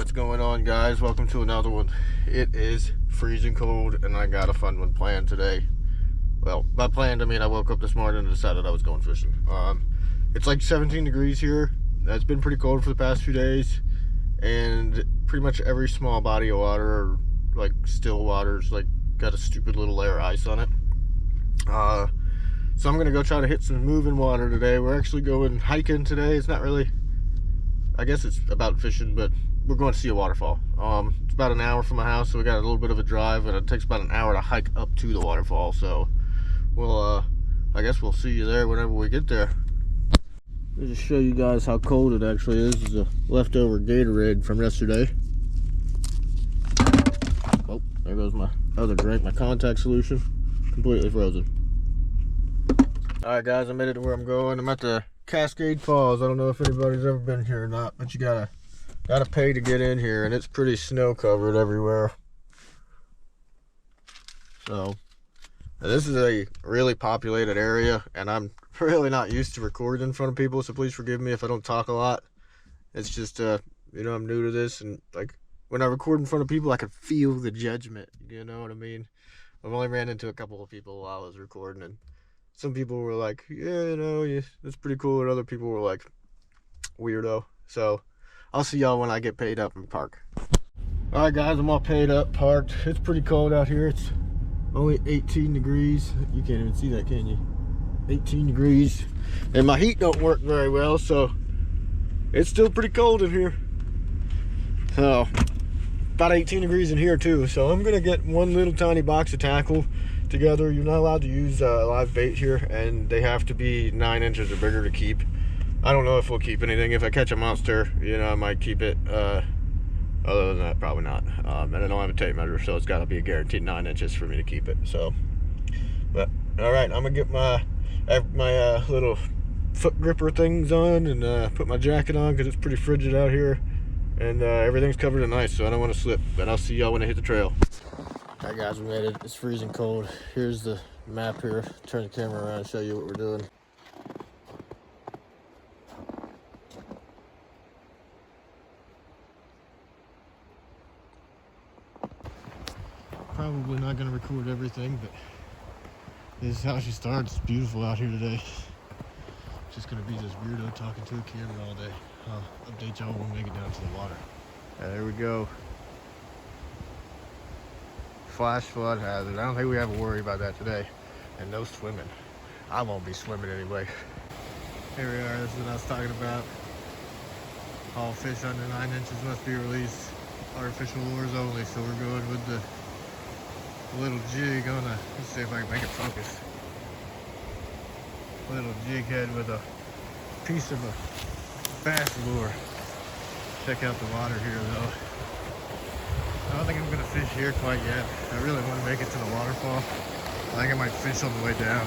What's going on, guys? Welcome to another one. It is freezing cold and I got a fun one planned today. Well, by planned I mean I woke up this morning and decided I was going fishing. It's like 17 degrees here. It's been pretty cold for the past few days, and pretty much every small body of water, or like still waters, like got a stupid little layer of ice on it. So I'm gonna go try to hit some moving water today. We're actually going hiking today. It's not really, I guess it's about fishing, but we're going to see a waterfall. It's about an hour from my house, so we got a little bit of a drive, and it takes about an hour to hike up to the waterfall. So we'll I guess we'll see you there whenever we get there. Let me just show you guys how cold it actually is. This is a leftover Gatorade from yesterday. Oh, there goes my other drink, my contact solution, completely frozen. Alright guys, I made it to where I'm going. I'm at the Cascade Falls. I don't know if anybody's ever been here or not, but you gotta pay to get in here, and it's pretty snow covered everywhere. So this is a really populated area, and I'm really not used to recording in front of people, so please forgive me if I don't talk a lot. It's just you know, I'm new to this, and like when I record in front of people I can feel the judgment, you know what I mean? I've only ran into a couple of people while I was recording, and some people were like, yeah, you know, yeah, that's pretty cool, and other people were like, weirdo. So I'll see y'all when I get paid up and park. Alright guys, I'm all paid up, parked. It's pretty cold out here. It's only 18 degrees. You can't even see that, can you? 18 degrees. And my heat don't work very well, so it's still pretty cold in here. So about 18 degrees in here too. So I'm gonna get one little tiny box of tackle together. You're not allowed to use live bait here, and they have to be 9 inches or bigger to keep. I don't know if we'll keep anything. If I catch a monster, you know, I might keep it. Other than that, probably not. And I don't have a tape measure, so it's got to be a guaranteed 9 inches for me to keep it. So, but all right, I'm gonna get my little foot gripper things on and put my jacket on because it's pretty frigid out here, and everything's covered in ice, so I don't want to slip. But I'll see y'all when I hit the trail. All right, guys, we made it. It's freezing cold. Here's the map here. Turn the camera around and show you what we're doing. Probably not going to record everything, but this is how she starts. It's beautiful out here today. Just going to be this weirdo talking to a camera all day. I'll update y'all when we make it down to the water. There we go. Flash flood hazard. I don't think we have to worry about that today. And no swimming. I won't be swimming anyway. Here we are. This is what I was talking about. All fish under 9 inches must be released. Artificial lures only. So we're going with the little jig on a, let's see if I can make it focus. Little jig head with a piece of a bass lure. Check out the water here though. I don't think I'm gonna fish here quite yet. I really want to make it to the waterfall. I think I might fish on the way down.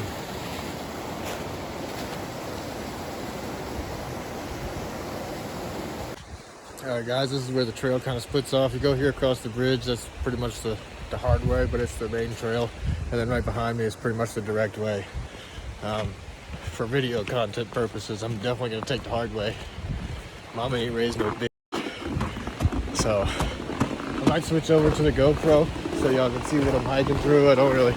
Alright guys, this is where the trail kind of splits off. You go here across the bridge, that's pretty much the hard way, but it's the main trail, and then right behind me is pretty much the direct way. For video content purposes, I'm definitely going to take the hard way. Mama ain't raised no bitch. So I might switch over to the GoPro so y'all can see what I'm hiking through. I don't really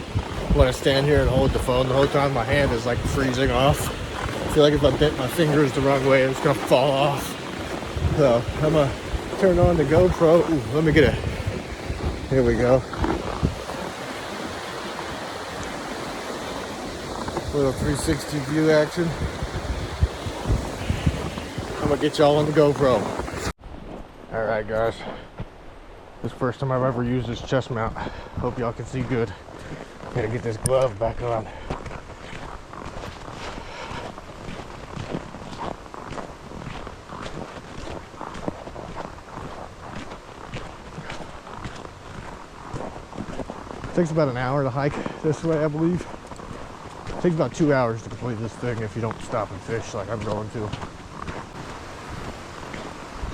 want to stand here and hold the phone the whole time. My hand is like freezing off. I feel like if I bent my fingers the wrong way, it's going to fall off. So I'm going to turn on the GoPro. Ooh, let me get it. Here we go. Little 360 view action. I'm gonna get y'all on the GoPro. Alright guys. This is the first time I've ever used this chest mount. Hope y'all can see good. Gotta get this glove back on. Takes about an hour to hike this way, I believe. It takes about 2 hours to complete this thing if you don't stop and fish like I'm going to.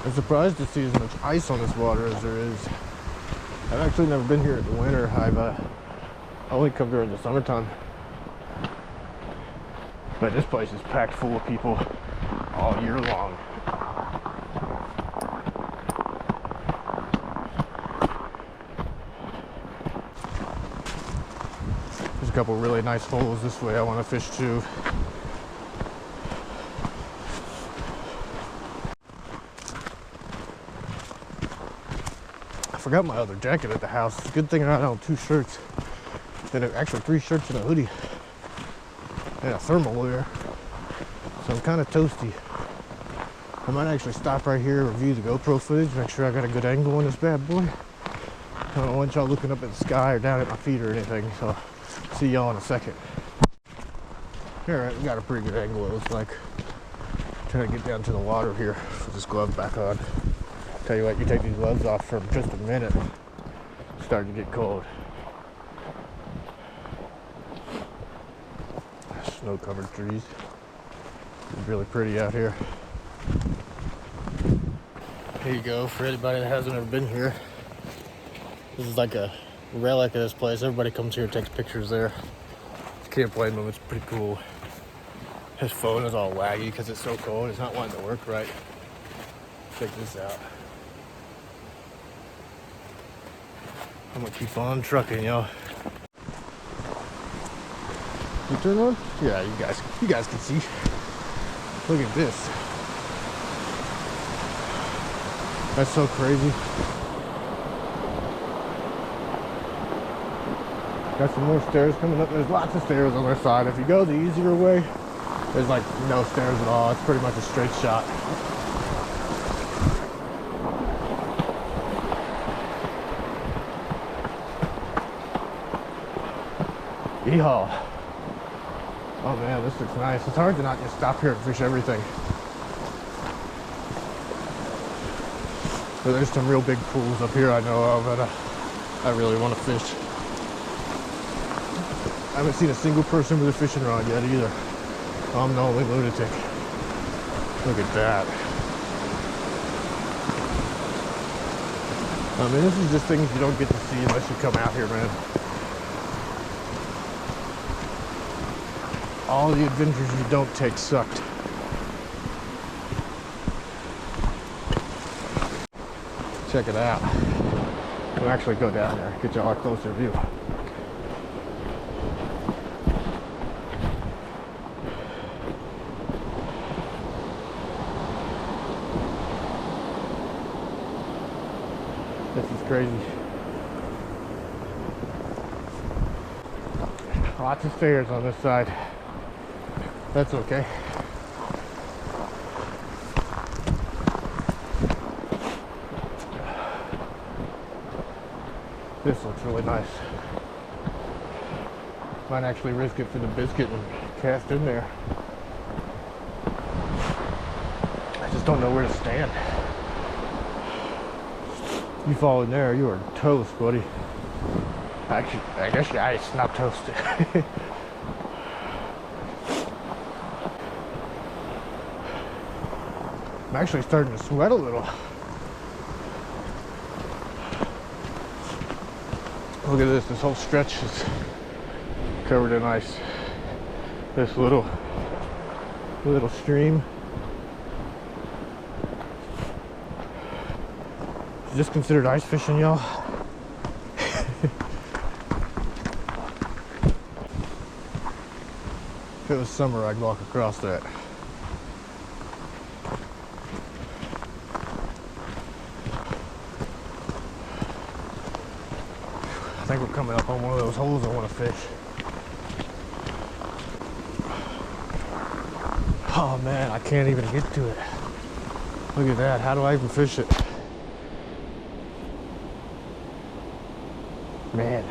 I'm surprised to see as much ice on this water as there is. I've actually never been here in the winter. I've only come during the summertime. But this place is packed full of people all year long. couple really nice holes this way I want to fish too. I forgot my other jacket at the house. It's a good thing I had on 2 shirts. And actually 3 shirts and a hoodie. And a thermal wear. So I'm kind of toasty. I might actually stop right here, review the GoPro footage, make sure I got a good angle on this bad boy. I don't want y'all looking up at the sky or down at my feet or anything, so see y'all in a second. Alright, we got a pretty good angle, it looks like. Trying to get down to the water here. Put this glove back on. Tell you what, you take these gloves off for just a minute. It's starting to get cold. Snow-covered trees. It's really pretty out here. Here you go, for anybody that hasn't ever been here. This is like a relic of this place. Everybody comes here and takes pictures there. Can't blame them, it's pretty cool. His phone is all laggy because it's so cold. It's not wanting to work right. Check this out. I'm gonna keep on trucking, y'all. You turn on? Yeah, you guys can see. Look at this. That's so crazy. Got some more stairs coming up. There's lots of stairs on this side. If you go the easier way, there's like no stairs at all. It's pretty much a straight shot. Yeehaw. Oh man, this looks nice. It's hard to not just stop here and fish everything. But there's some real big pools up here I know of that I really want to fish. I haven't seen a single person with a fishing rod yet either. I'm the only lunatic. Look at that. I mean, this is just things you don't get to see unless you come out here, man. All the adventures you don't take sucked. Check it out. We'll actually go down there, get y'all a closer view. This is crazy. Lots of stairs on this side. That's okay. This looks really nice. Might actually risk it for the biscuit and cast in there. I just don't know where to stand. You fall in there, you are toast, buddy. Actually, I guess the ice, not toasted. I'm actually starting to sweat a little. Look at this whole stretch is covered in ice. This little stream. Is this considered ice fishing, y'all? If it was summer, I'd walk across that. I think we're coming up on one of those holes I want to fish. Oh man, I can't even get to it. Look at that, how do I even fish it? Man.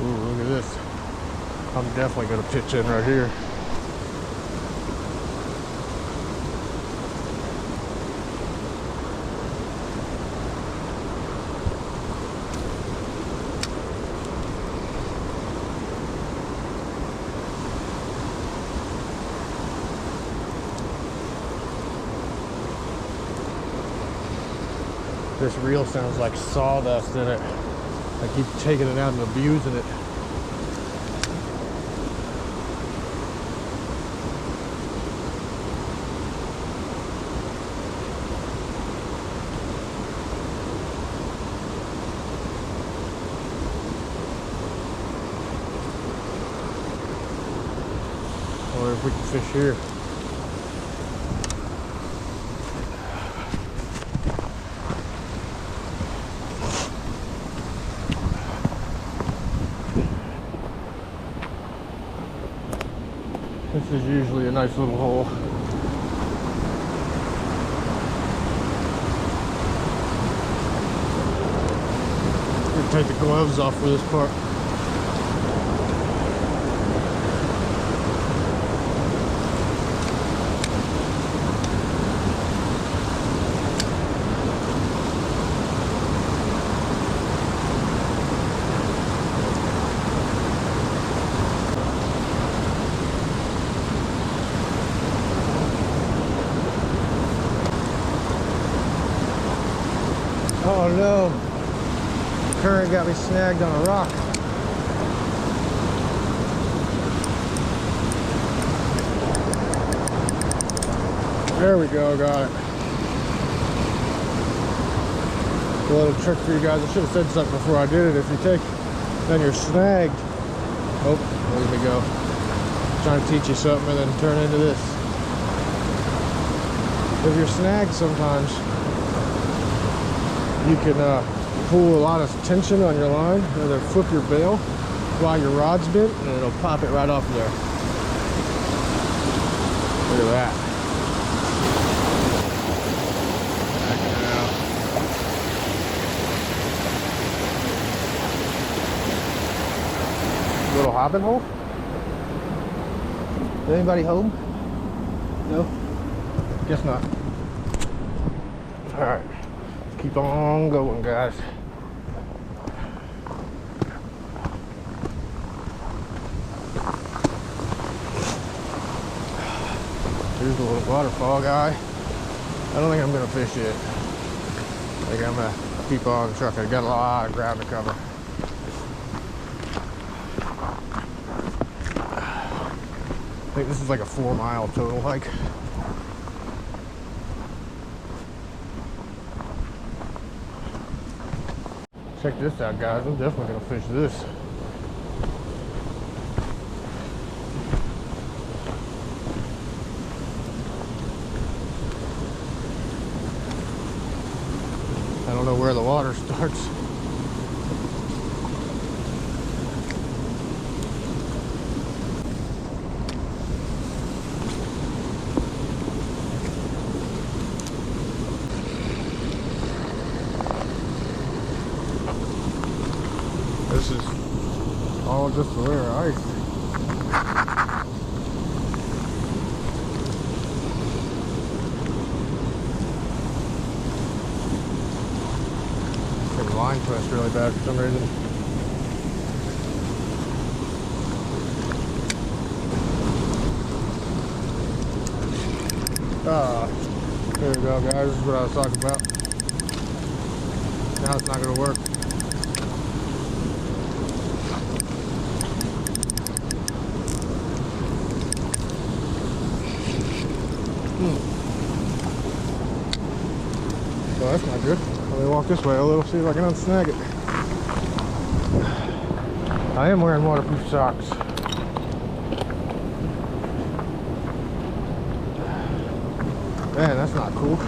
Ooh, look at this. I'm definitely gonna pitch in right here. This reel sounds like sawdust in it. I keep taking it out and abusing it. or if we can fish here. This is usually a nice little hole. I'm gonna take the gloves off for this part. Oh no, the current got me snagged on a rock. There we go, got it. A little trick for you guys. I should have said something before I did it. If you take, then you're snagged. Oh, there we go. Trying to teach you something and then turn into this. If you're snagged sometimes, you can pull a lot of tension on your line and then flip your bail while your rod's bent and it'll pop it right off of there. Look at that. Little hopping hole? Is anybody home? No? Guess not. Alright. Keep on going, guys. Here's the little waterfall guy. I don't think I'm gonna fish it. I think I'm gonna keep on trucking. Got a lot of ground to cover. I think this is like a 4-mile total hike. Check this out, guys. I'm definitely gonna fish this. I don't know where the water starts. This is all just a layer of ice. The line pressed really bad for some reason. There we go, guys. This is what I was talking about. Now it's not going to work. Well, that's not good. Let me walk this way a little, see if I can unsnag it. I am wearing waterproof socks. Man, that's not cool.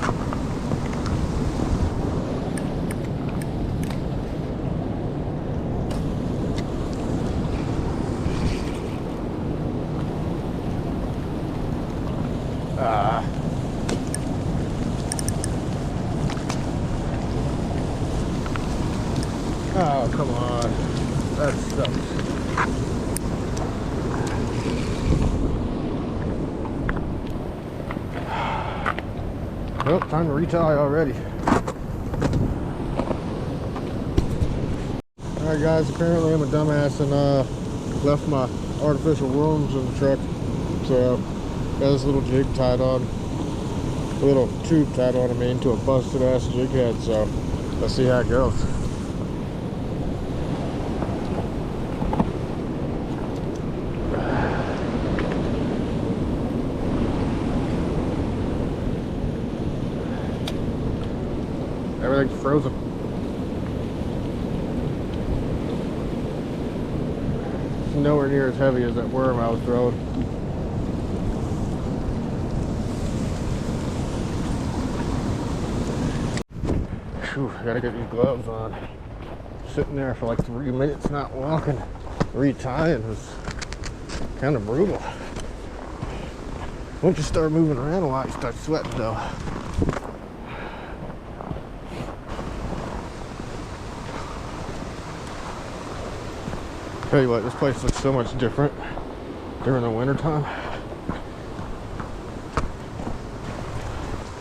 Oh, come on. That sucks. Well, time to retie already. Alright guys, apparently I'm a dumbass and left my artificial worms in the truck. So, got this little jig tied on. A little tube tied on, to a busted ass jig head. So, let's see how it goes. Everything's frozen. It's nowhere near as heavy as that worm I was throwing. Whew, I gotta get these gloves on. Sitting there for like 3 minutes not walking, retying was kind of brutal. Once you start moving around a lot, you start sweating though. Tell you what, this place looks so much different during the winter time.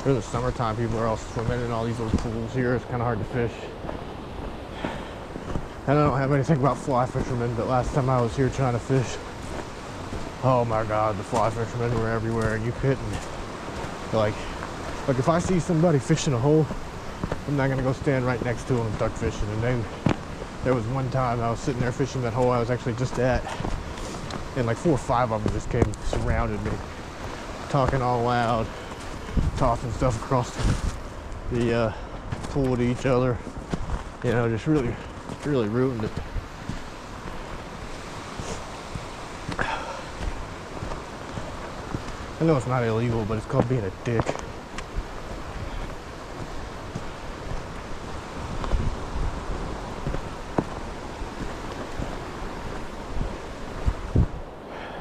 During the summertime, people are all swimming in all these little pools here. It's kind of hard to fish. And I don't have anything about fly fishermen, but last time I was here trying to fish, oh my God, the fly fishermen were everywhere, and you couldn't. Like if I see somebody fishing a hole, I'm not gonna go stand right next to them and start fishing. And then there was one time I was sitting there fishing that hole I was actually just at, and like 4 or 5 of them just came, surrounded me, talking all loud, tossing stuff across the pool to each other. You know, just really ruined it. I know it's not illegal, but it's called being a dick.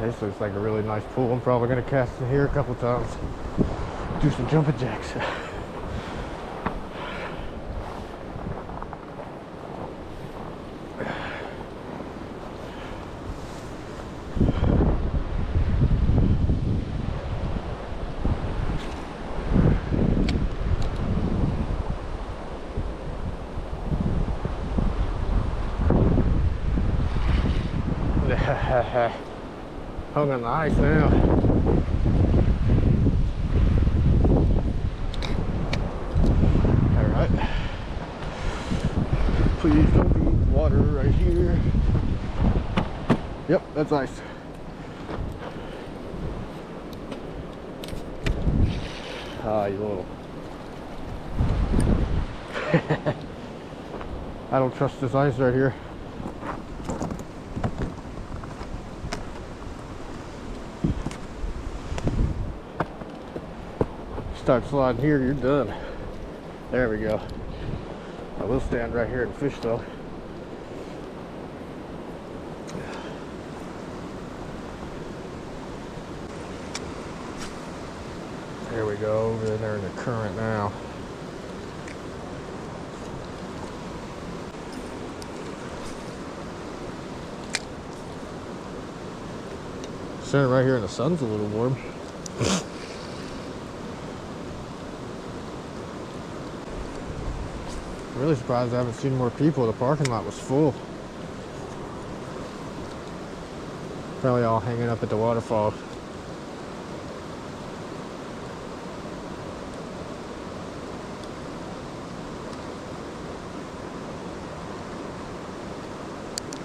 This looks like a really nice pool. I'm probably going to cast in here a couple times. Do some jumping jacks. Hung on the ice now. Alright. Please don't be water right here. Yep, that's ice. Ah, you little. I don't trust this ice right here. Start sliding here, you're done. There we go. I will stand right here and fish though. There we go, over there in the current now. Standing right here and the sun's a little warm. I'm really surprised I haven't seen more people. The parking lot was full. Probably all hanging up at the waterfall.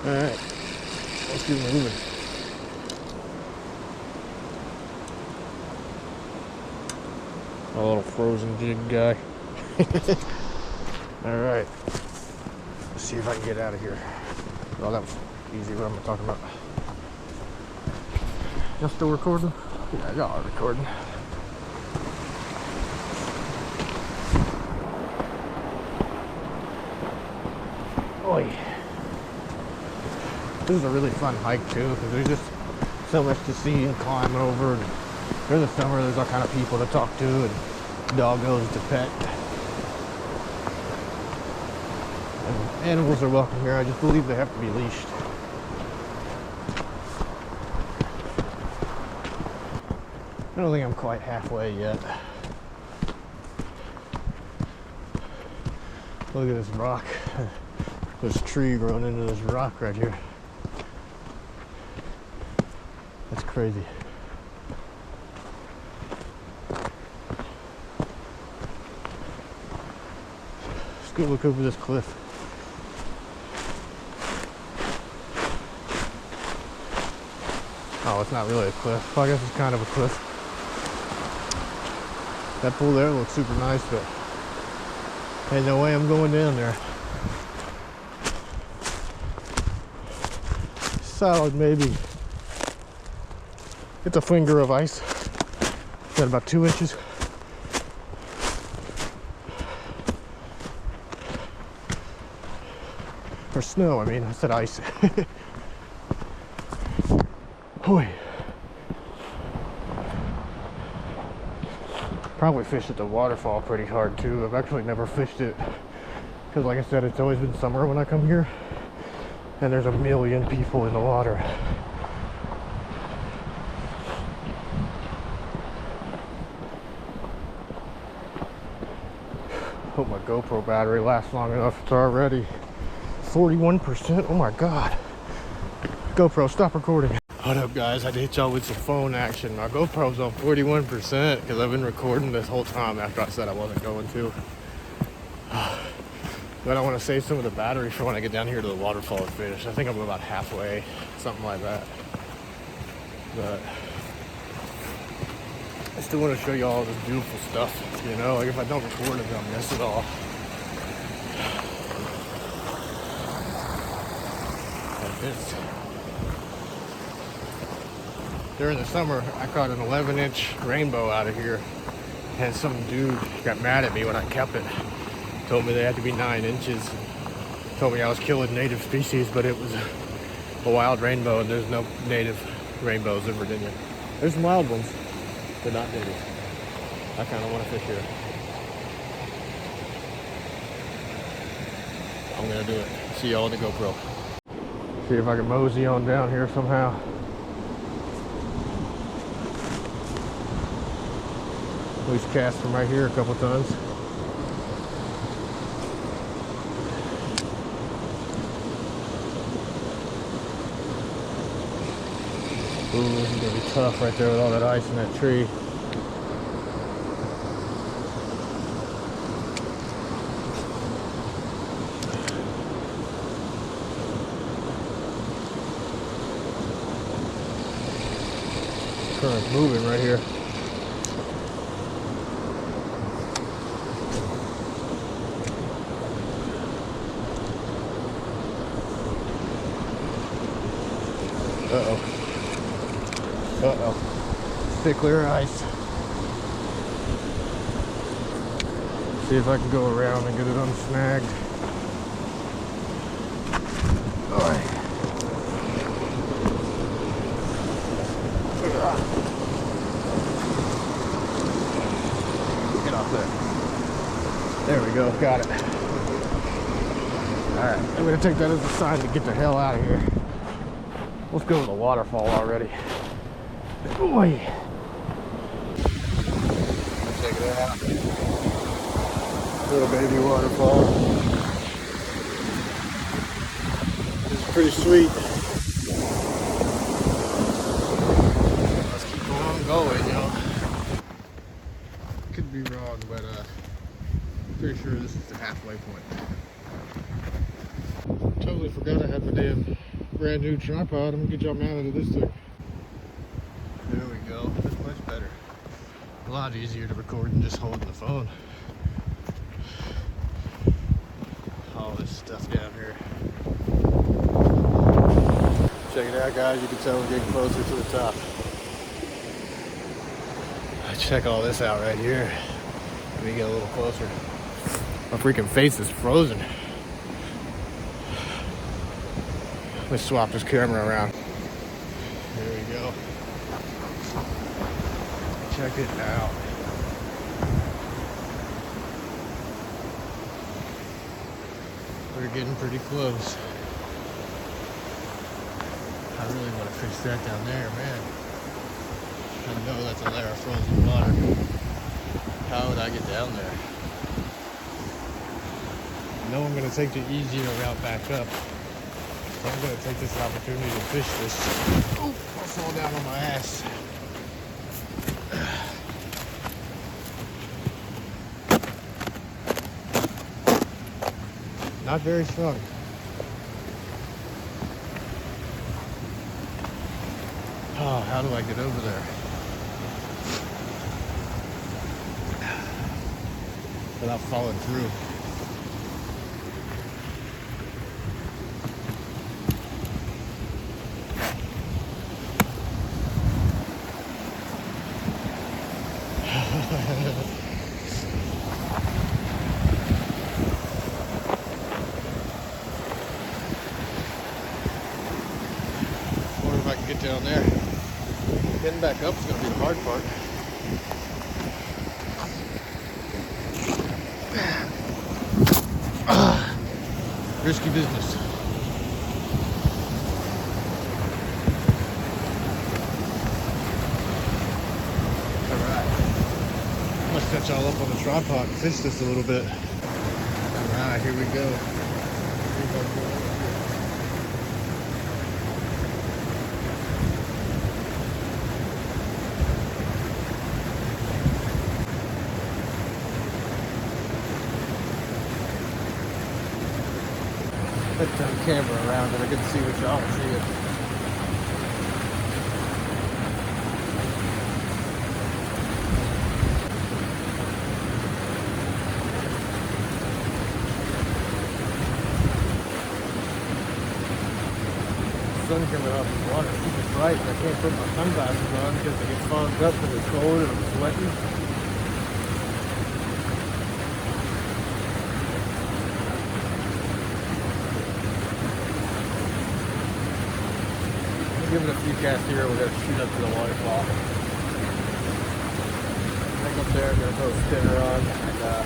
Alright, let's keep moving. A little frozen jig guy. Alright, let's see if I can get out of here. Oh, that was easy. What am I talking about? Y'all still recording? Yeah, y'all are recording. Oi. This is a really fun hike too, because there's just so much to see and climb over. And during the summer, there's all kind of people to talk to and doggos to pet. And animals are welcome here. I just believe they have to be leashed. I don't think I'm quite halfway yet. Look at this rock. This tree growing into this rock right here. That's crazy. Let's go look over this cliff. Oh, it's not really a cliff. Well, I guess it's kind of a cliff. That pool there looks super nice, but ain't no way I'm going down there. Solid, maybe. It's a finger of ice. Got about 2 inches. Or snow, I mean, I said ice. Boy. Probably fished at the waterfall pretty hard too. I've actually never fished it because, like I said, it's always been summer when I come here, and there's a million people in the water. Hope my GoPro battery lasts long enough. It's already 41%. Oh my god. GoPro, stop recording. What up, guys? I had to hit y'all with some phone action. My GoPro's on 41% because I've been recording this whole time after I said I wasn't going to. But I want to save some of the battery for when I get down here to the waterfall and finish. I think I'm about halfway, something like that. But I still want to show you all this beautiful stuff, you know? Like, if I don't record it, I'll miss it all. Like this. During the summer, I caught an 11-inch rainbow out of here, and some dude got mad at me when I kept it. Told me they had to be 9 inches. Told me I was killing native species, but it was a wild rainbow, and there's no native rainbows in Virginia. There's some wild ones, but not native. I kind of want to fish here. I'm gonna do it. See y'all on the GoPro. See if I can mosey on down here somehow. At least cast from right here a couple times. Ooh, this is gonna be tough right there with all that ice in that tree. Current's moving right here. Uh-oh. Uh-oh. Stay clear of ice. See if I can go around and get it unsnagged. Alright. Get off there. There we go, got it. Alright, I'm gonna take that as a sign to get the hell out of here. Let's go to the waterfall already. Boy. Check it out. Little baby waterfall. This is pretty sweet. Let's keep on going, you know. Could be wrong, but pretty sure this is the halfway point. Totally forgot I had my damn brand new tripod. I'm gonna get y'all mounted to this thing. There we go. That's much better. A lot easier to record than just holding the phone. All this stuff down here. Check it out, guys. You can tell we're getting closer to the top. Check all this out right here. Let me get a little closer. My freaking face is frozen. Let's swap this camera around. There we go. Check it out. We're getting pretty close. I really want to fish that down there, man. I know that's a layer of frozen water. How would I get down there? I know I'm going to take the easier route back up. So I'm going to take this opportunity to fish this. Oh, I'll fall down on my ass. Not very strong. Oh, how do I get over there? Without falling through. back up is going to be the hard part. Risky business. Alright. I'm going to set y'all up on the tripod and fish this a little bit. Alright, here we go. Put the camera around it. I get to see what y'all are seeing. Sun coming off the water, super bright, and I can't put my sunglasses on because they get fogged up because it's cold and I'm sweating. Give it a few casts here, we're going to shoot up to the waterfall. I think up there, I'm going to throw a spinner on, and I'll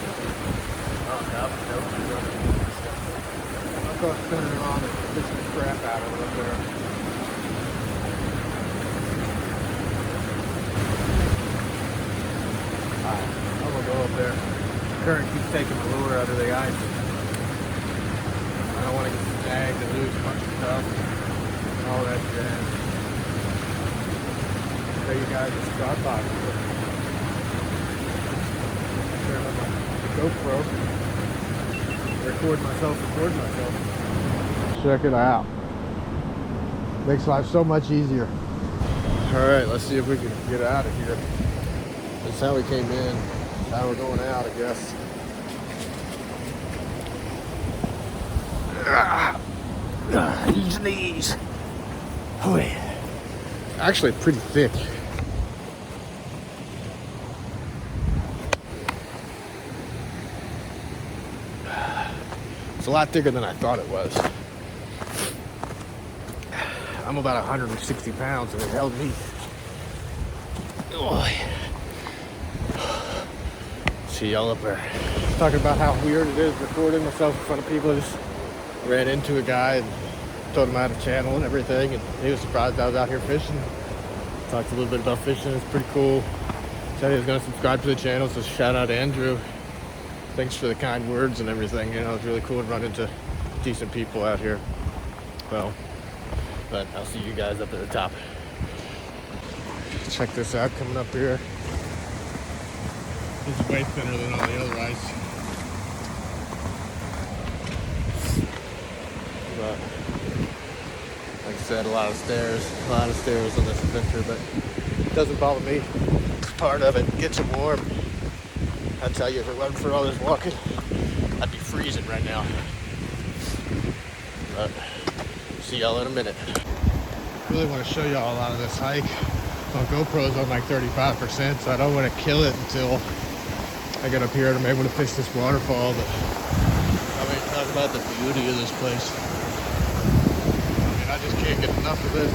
throw a spinner on and fish the crap out of it up there. Alright, I'm going to go up there. The current keeps taking the lure out of the ice. I don't want to get snagged and lose a bunch of stuff. All that jazz. Show you guys this tripod. Turn on my GoPro. Record myself. Check it out. Makes life so much easier. Alright, let's see if we can get out of here. That's how we came in. How we're going out, I guess. These knees. Oh yeah. Actually pretty thick. It's a lot thicker than I thought it was. I'm about 160 pounds and it held me. Oh, yeah. See y'all up there. Talking about how weird it is recording myself in front of people. I just ran into a guy and told him I had a channel and everything, and he was surprised I was out here fishing. Talked a little bit about fishing. It's pretty cool. Said he was going to subscribe to the channel, so shout out to Andrew. Thanks for the kind words and everything. You know, it's really cool to run into decent people out here. Well, but I'll see you guys up at the top. Check this out coming up here. It's way thinner than all the other ice. But like I said, a lot of stairs on this adventure, but it doesn't bother me. It's part of it. Gets you warm. I tell you, if it wasn't for all this walking, I'd be freezing right now. But see y'all in a minute. Really want to show y'all a lot of this hike. My GoPro's on like 35%, so I don't want to kill it until I get up here and I'm able to fish this waterfall. But I mean, talk about the beauty of this place. I just can't get enough of this.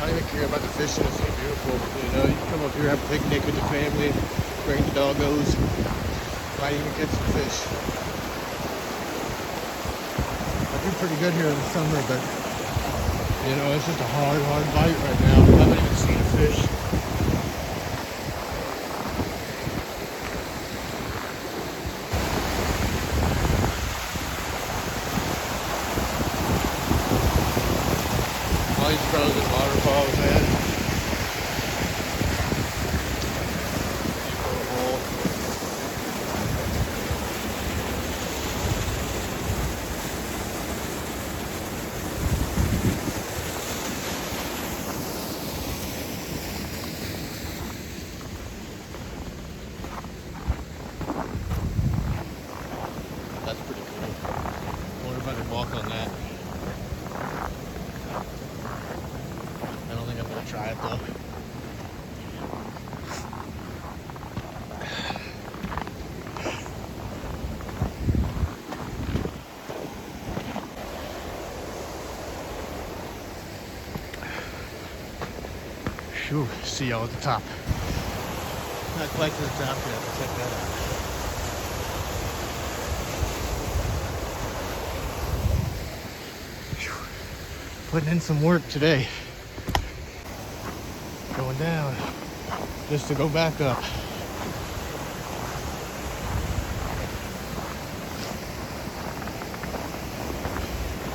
I don't even care about the fishing. It's so beautiful. You know, you can come up here, have a picnic with the family, bring the doggos, might even catch some fish. I do pretty good here in the summer, but you know, it's just a hard bite right now. I haven't even seen a fish. All these frozen waterfalls, man. Whew, see y'all at the top. Not quite to the top yet, but check that out. Whew. Putting in some work today. Going down just to go back up.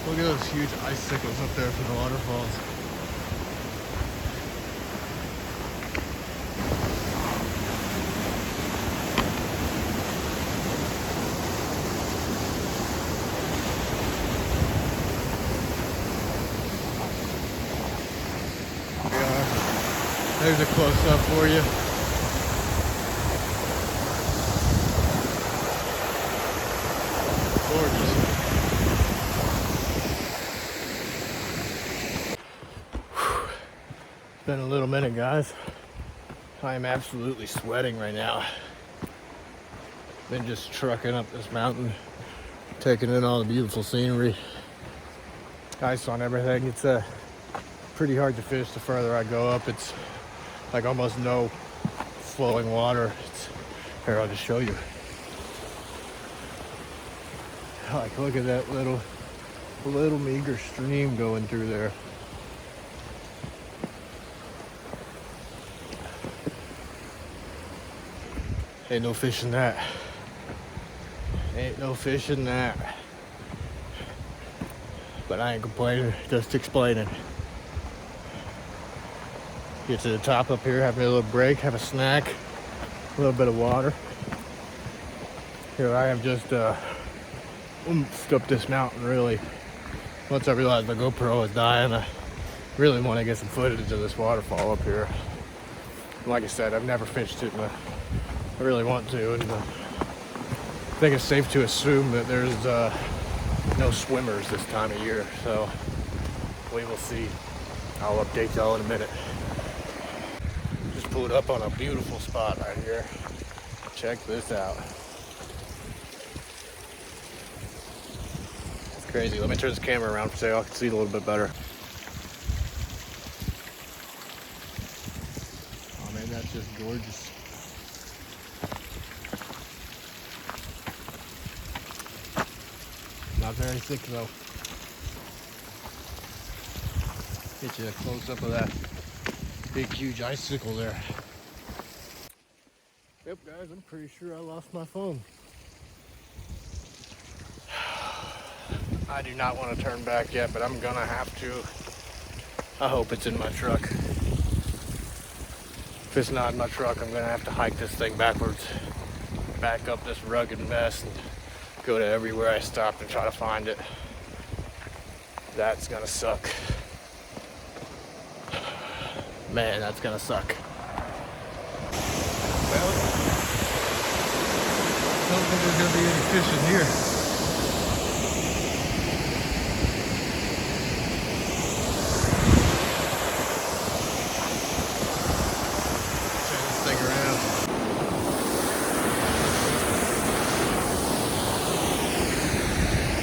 Look at those huge icicles up there for the waterfalls. There's a close-up for you. Gorgeous. Whew. It's been a little minute, guys. I am absolutely sweating right now. Been just trucking up this mountain, taking in all the beautiful scenery. Ice on everything. It's pretty hard to fish the further I go up. It's like almost no flowing water. Here, I'll just show you. Like, look at that little meager stream going through there. Ain't no fish in that. Ain't no fish in that. But I ain't complaining, just explaining. Get to the top up here, have me a little break, have a snack, a little bit of water. Here I am just oomphed up this mountain really. Once I realized my GoPro was dying, I really want to get some footage of this waterfall up here. And like I said, I've never fished it, but I really want to. And I think it's safe to assume that there's no swimmers this time of year, so we will see. I'll update y'all in a minute. Just pulled up on a beautiful spot right here. Check this out. It's crazy. Let me turn this camera around so y'all can see it a little bit better. Oh man, that's just gorgeous. Not very thick though. Get you a close up of that big huge icicle there. Yep guys, I'm pretty sure I lost my phone. I do not want to turn back yet, but I'm gonna have to. I hope it's in my truck. If it's not in my truck, I'm gonna have to hike this thing backwards, back up this rugged mess and go to everywhere I stopped and try to find it. That's gonna suck. Man, that's gonna suck. Well, I don't think there's gonna be any fish in here. Turn this thing around.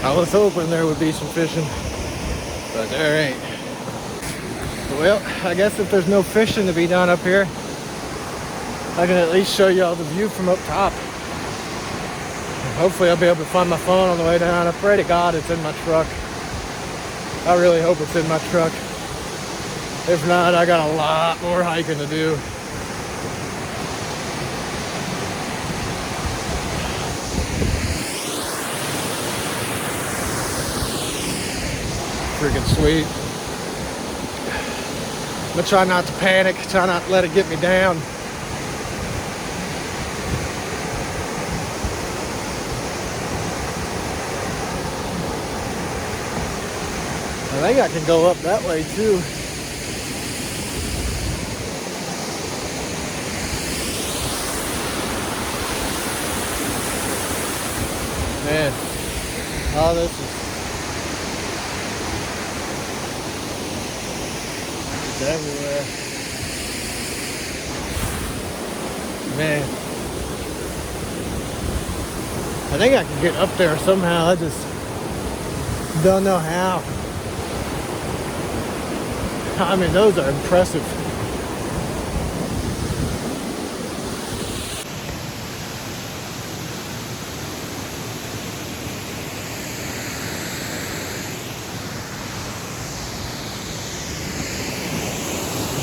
I was hoping there would be some fishing, but there ain't. Well, I guess if there's no fishing to be done up here, I can at least show you all the view from up top. Hopefully I'll be able to find my phone on the way down. I pray to God it's in my truck. I really hope it's in my truck. If not, I got a lot more hiking to do. Freaking sweet. I'm gonna try not to panic, try not to let it get me down. I think I can go up that way too. Man, all this is everywhere. Man, I think I can get up there somehow. I just don't know how. I mean, those are impressive.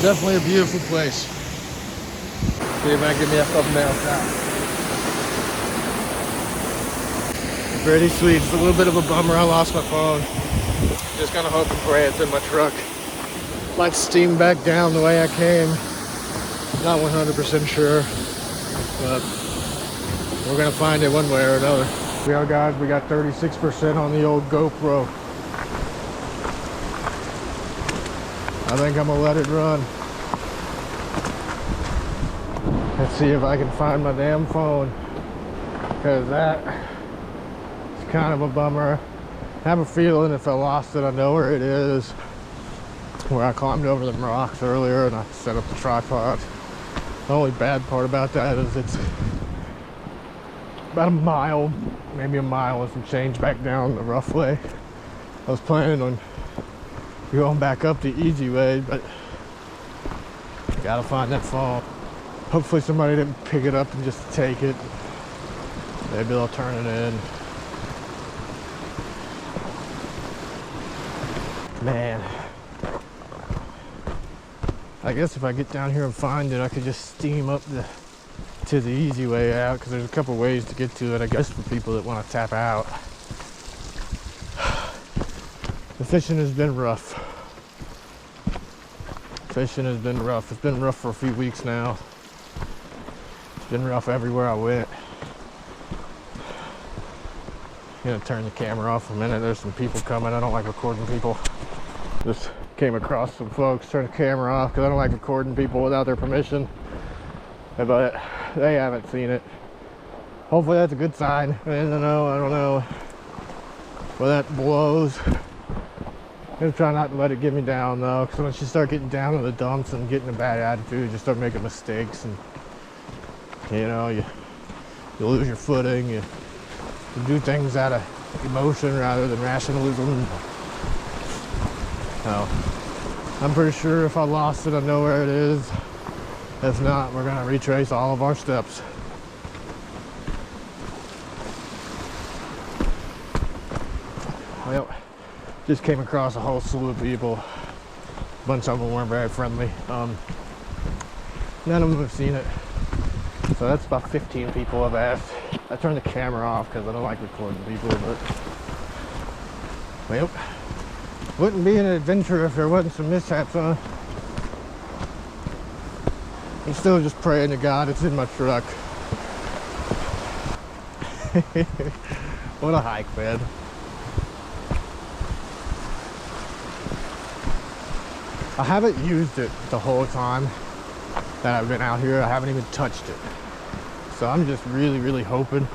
Definitely a beautiful place. See if I can get me a couple miles out. Pretty sweet. It's a little bit of a bummer I lost my phone. Just kind of hope and pray it's in my truck. Might steam back down the way I came. Not 100% sure, but we're gonna find it one way or another. Yeah, guys, we got 36% on the old GoPro. I think I'm gonna let it run. Let's see if I can find my damn phone, because that is kind of a bummer. I have a feeling if I lost it, I know where it is. Where I climbed over the rocks earlier and I set up the tripod. The only bad part about that is it's about a mile, maybe a mile and some change back down the rough way. I was planning on going back up the easy way, but gotta find that phone. Hopefully somebody didn't pick it up and just take it. Maybe they'll turn it in. Man, I guess if I get down here and find it, I could just steam up to the easy way out, because there's a couple ways to get to it, I guess, for people that want to tap out. The fishing has been rough. Fishing has been rough. It's been rough for a few weeks now. It's been rough everywhere I went. I'm gonna turn the camera off for a minute. There's some people coming. I don't like recording people. Just came across some folks. Turn the camera off because I don't like recording people without their permission. But they haven't seen it. Hopefully that's a good sign. I don't know. Well, that blows. I'm gonna try not to let it get me down though, because once you start getting down to the dumps and getting a bad attitude, you start making mistakes, and you know, you lose your footing. You do things out of emotion rather than rationalism. So, I'm pretty sure if I lost it, I know where it is. If not, we're gonna retrace all of our steps. Well, just came across a whole slew of people. A bunch of them weren't very friendly. None of them have seen it. So that's about 15 people I've asked. I turned the camera off because I don't like recording people, but well, wouldn't be an adventure if there wasn't some mishaps, huh? I'm still just praying to God it's in my truck. What a hike, man. I haven't used it the whole time that I've been out here. I haven't even touched it. So I'm just really hoping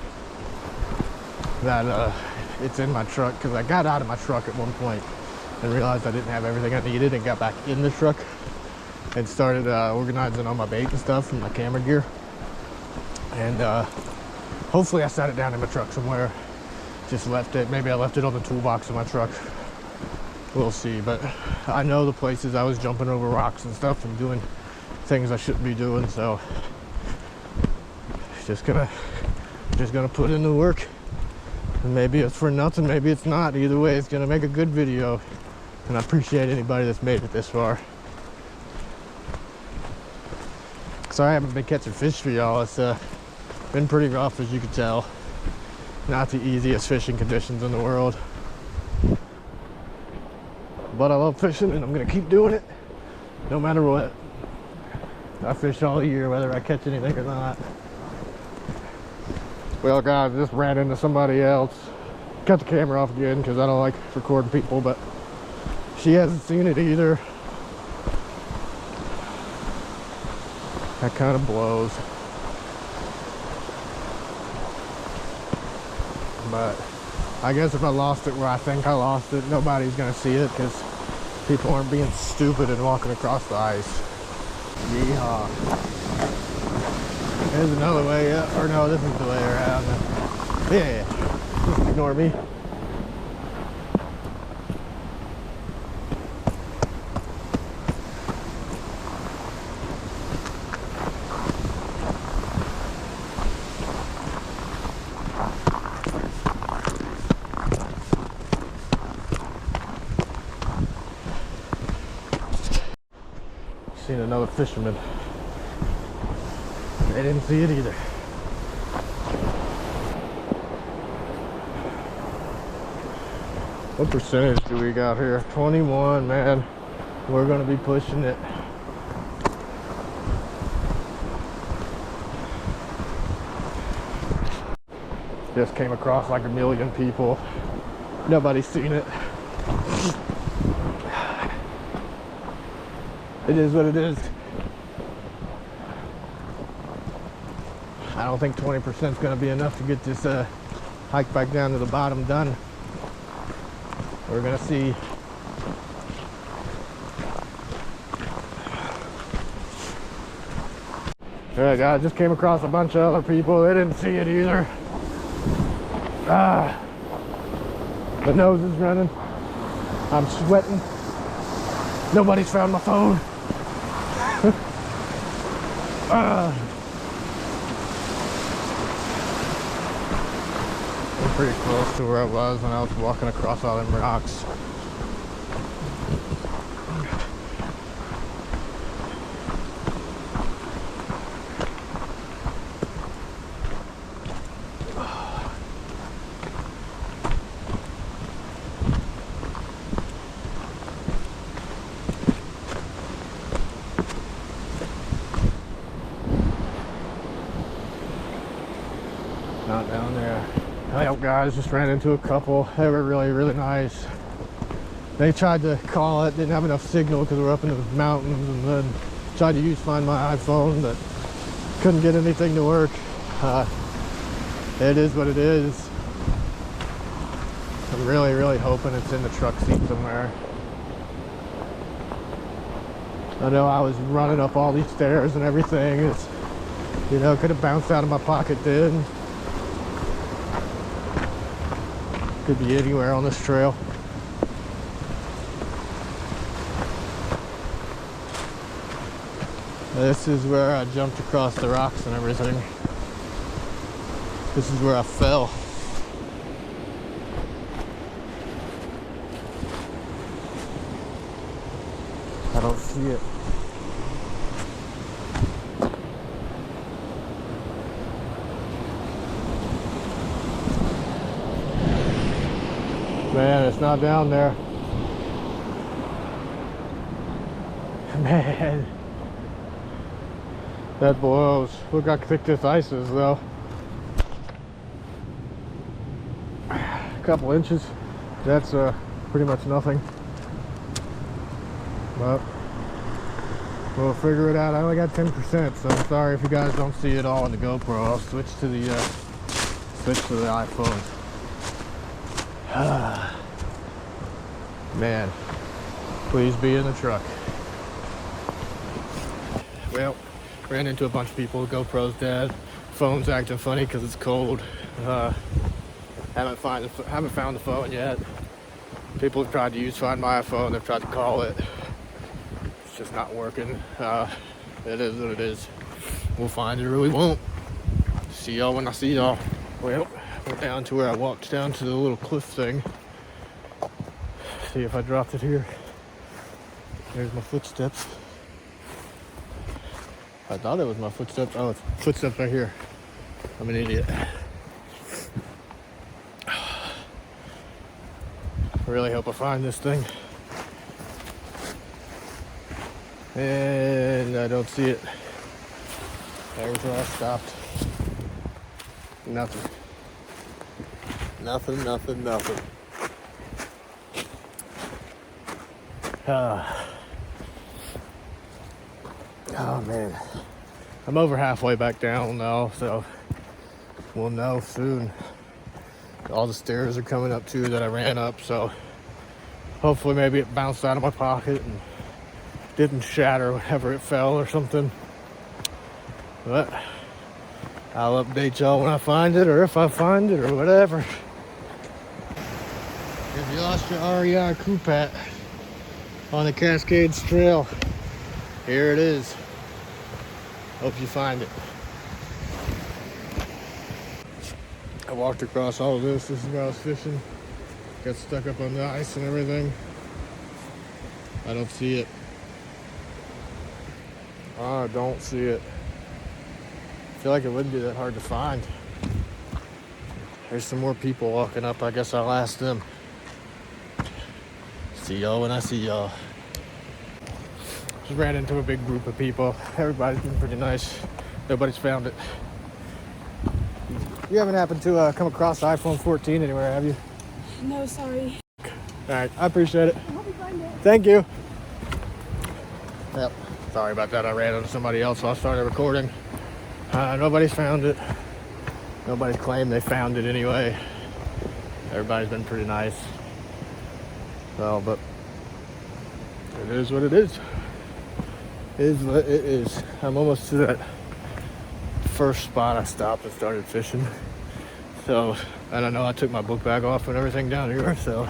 that it's in my truck, because I got out of my truck at one point and realized I didn't have everything I needed, and got back in the truck and started organizing all my bait and stuff and my camera gear. And hopefully I set it down in my truck somewhere. Just left it. Maybe I left it on the toolbox of my truck. We'll see. But I know the places I was jumping over rocks and stuff and doing things I shouldn't be doing, so just gonna put in the work. And maybe it's for nothing, maybe it's not. Either way, it's gonna make a good video, and I appreciate anybody that's made it this far. Sorry I haven't been catching fish for y'all. It's been pretty rough, as you can tell. Not the easiest fishing conditions in the world, but I love fishing and I'm gonna keep doing it no matter what. I fish all year whether I catch anything or not. Well guys, I just ran into somebody else. Cut the camera off again because I don't like recording people, but she hasn't seen it either. That kind of blows. But I guess if I lost it where I think I lost it, nobody's gonna see it because people aren't being stupid and walking across the ice. Yeehaw. There's another way up, or no, this is the way around. Yeah, just ignore me. See seen another fisherman. They didn't see it either. What percentage do we got here? 21, man. We're gonna be pushing it. Just came across like a million people. Nobody's seen it. It is what it is. I don't think 20% is going to be enough to get this hike back down to the bottom done. We're going to see. Alright guys, just came across a bunch of other people. They didn't see it either. The nose is running. I'm sweating. Nobody's found my phone. I'm pretty close to where I was when I was walking across all them rocks. Not down there. Well, guys, just ran into a couple. They were really nice. They tried to call it, didn't have enough signal because we're up in the mountains, and then tried to find my iPhone, but couldn't get anything to work. It is what it is. I'm really hoping it's in the truck seat somewhere. I know I was running up all these stairs and everything. It's, you know, could have bounced out of my pocket then. Could be anywhere on this trail. This is where I jumped across the rocks and everything. This is where I fell. I don't see it. Man, it's not down there. Man, that blows. Look how thick this ice is, though. A couple inches. That's pretty much nothing. But we'll figure it out. I only got 10%, so I'm sorry if you guys don't see it all on the GoPro. I'll switch to the iPhone. Man, please be in the truck. Well, ran into a bunch of people. GoPro's dead. Phone's acting funny because it's cold. Haven't found the phone yet. People have tried to find my iPhone. They've tried to call it. It's just not working. It is what it is. We'll find it or we won't. See y'all when I see y'all. Well, went down to where I walked down to the little cliff thing. See if I dropped it here. There's my footsteps. I thought it was my footsteps. Oh, it's footsteps right here. I'm an idiot. I really hope I find this thing. And I don't see it. There's where I stopped. Nothing. Nothing. Oh man, I'm over halfway back down now, so we'll know soon. All the stairs are coming up too that I ran up, so hopefully maybe it bounced out of my pocket and didn't shatter whenever it fell or something. But I'll update y'all when I find it, or if I find it, or whatever. If you lost your REI coupe hat on the Cascades Trail, here it is. Hope you find it. I walked across all of this. This is where I was fishing. Got stuck up on the ice and everything. I don't see it. I don't see it. I feel like it wouldn't be that hard to find. There's some more people walking up. I guess I'll ask them. See y'all when I see y'all. Just ran into a big group of people. Everybody's been pretty nice. Nobody's found it. You haven't happened to come across the iPhone 14 anywhere, have you? No, sorry. All right, I appreciate it. I hope you find it. Thank you. Yep. Sorry about that. I ran into somebody else while I started recording. Nobody's found it. Nobody's claimed they found it anyway. Everybody's been pretty nice. Well, but it is what it is. It is what it is. I'm almost to that first spot I stopped and started fishing. So, I don't know, I took my book bag off and everything down here, so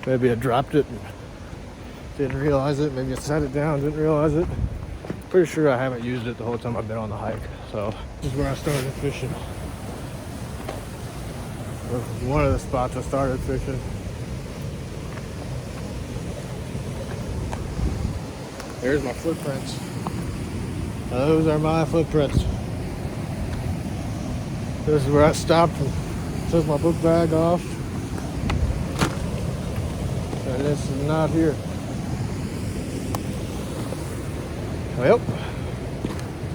maybe I dropped it and didn't realize it. Maybe I set it down, didn't realize it. Pretty sure I haven't used it the whole time I've been on the hike. So, this is where I started fishing. This is one of the spots I started fishing. There's my footprints. Those are my footprints. This is where I stopped and took my book bag off. And this is not here. Well,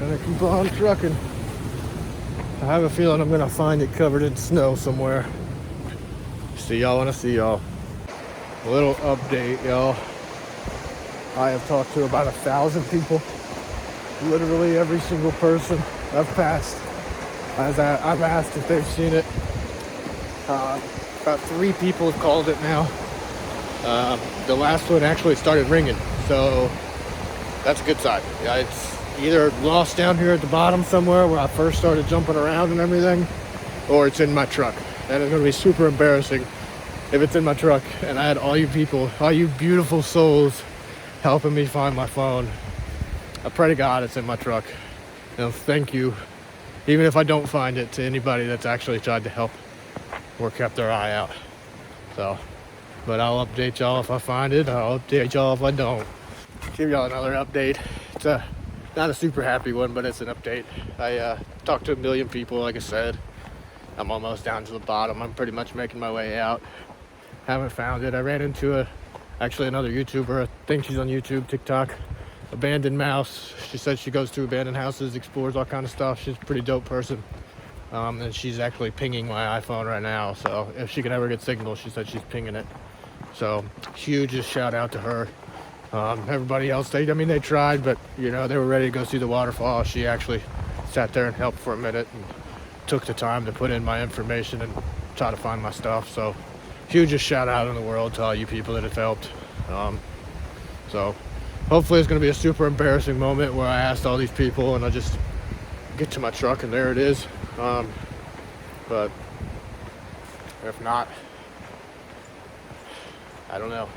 gonna keep on trucking. I have a feeling I'm gonna find it covered in snow somewhere. See y'all when I see y'all. A little update, y'all. I have talked to about 1,000 people. Literally every single person I've passed. I've asked if they've seen it. About 3 people have called it now. The last one actually started ringing, so that's a good sign. Yeah, it's either lost down here at the bottom somewhere where I first started jumping around and everything, or it's in my truck. That is going to be super embarrassing if it's in my truck and I had all you people, all you beautiful souls helping me find my phone. I pray to God it's in my truck. And thank you, even if I don't find it, to anybody that's actually tried to help or kept their eye out. So, but I'll update y'all if I find it. I'll update y'all if I don't. Give y'all another update. It's not a super happy one, but it's an update. I talked to 1 million people, like I said. I'm almost down to the bottom. I'm pretty much making my way out. Haven't found it. I ran into actually another YouTuber. I think she's on YouTube, TikTok. Abandoned Mouse. She said she goes to abandoned houses, explores all kind of stuff. She's a pretty dope person. And she's actually pinging my iPhone right now. So if she can ever get signal, she said she's pinging it. So huge shout out to her. Everybody else, they tried, but you know, they were ready to go see the waterfall. She actually sat there and helped for a minute and took the time to put in my information and try to find my stuff. So hugest shout out in the world to all you people that have helped. So hopefully it's going to be a super embarrassing moment where I asked all these people and I just get to my truck and there it is. But if not, I don't know.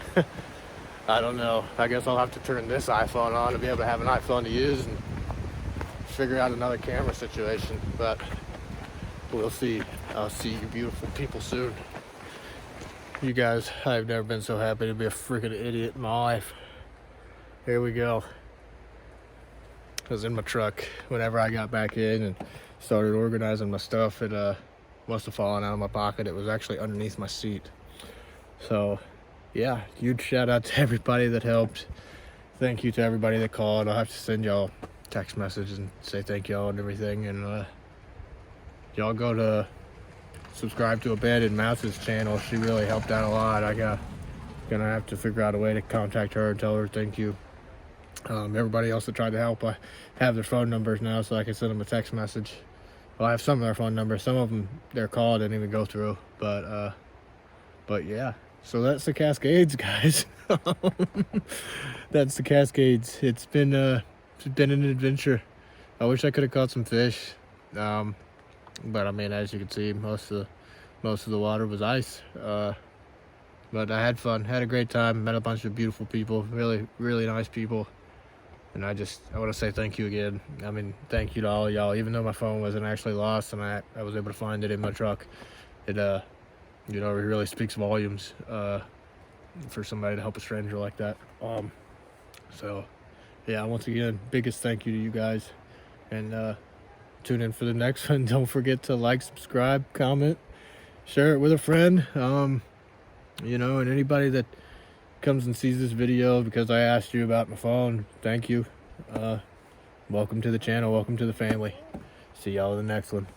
I don't know. I guess I'll have to turn this iPhone on to be able to have an iPhone to use and figure out another camera situation. But we'll see. I'll see you beautiful people soon. You guys, I've never been so happy to be a freaking idiot in my life. Here we go. I was in my truck whenever I got back in and started organizing my stuff. It must have fallen out of my pocket. It was actually underneath my seat. So yeah, huge shout out to everybody that helped. Thank you to everybody that called. I'll have to send y'all text messages and say thank y'all and everything. And y'all go to subscribe to Abandoned Mouse's channel. She really helped out a lot. Gonna have to figure out a way to contact her and tell her thank you. Everybody else that tried to help, I have their phone numbers now, so I can send them a text message. Well, I have some of their phone numbers. Some of them, their call didn't even go through. But yeah. So that's the Cascades, guys. That's the Cascades. It's been an adventure. I wish I could have caught some fish. But I mean, as you can see, most of the water was ice. But I had fun, had a great time, met a bunch of beautiful people, really, really nice people. And I want to say thank you again. I mean, thank you to all of y'all. Even though my phone wasn't actually lost and I was able to find it in my truck, it you know, it really speaks volumes for somebody to help a stranger like that. So yeah, once again, biggest thank you to you guys. And tune in for the next one. Don't forget to like, subscribe, comment, share it with a friend. And anybody that comes and sees this video because I asked you about my phone, thank you. Welcome to the channel. Welcome to the family. See y'all in the next one.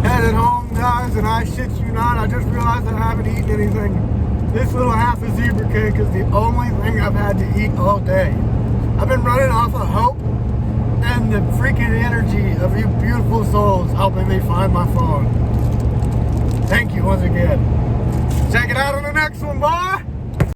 Headed home, guys, and I shit you not, I just realized I haven't eaten anything. This little half a zebra cake is the only thing I've had to eat all day. I've been running off of hope and the freaking energy of you beautiful souls helping me find my phone. Thank you once again. Check it out on the next one, boy!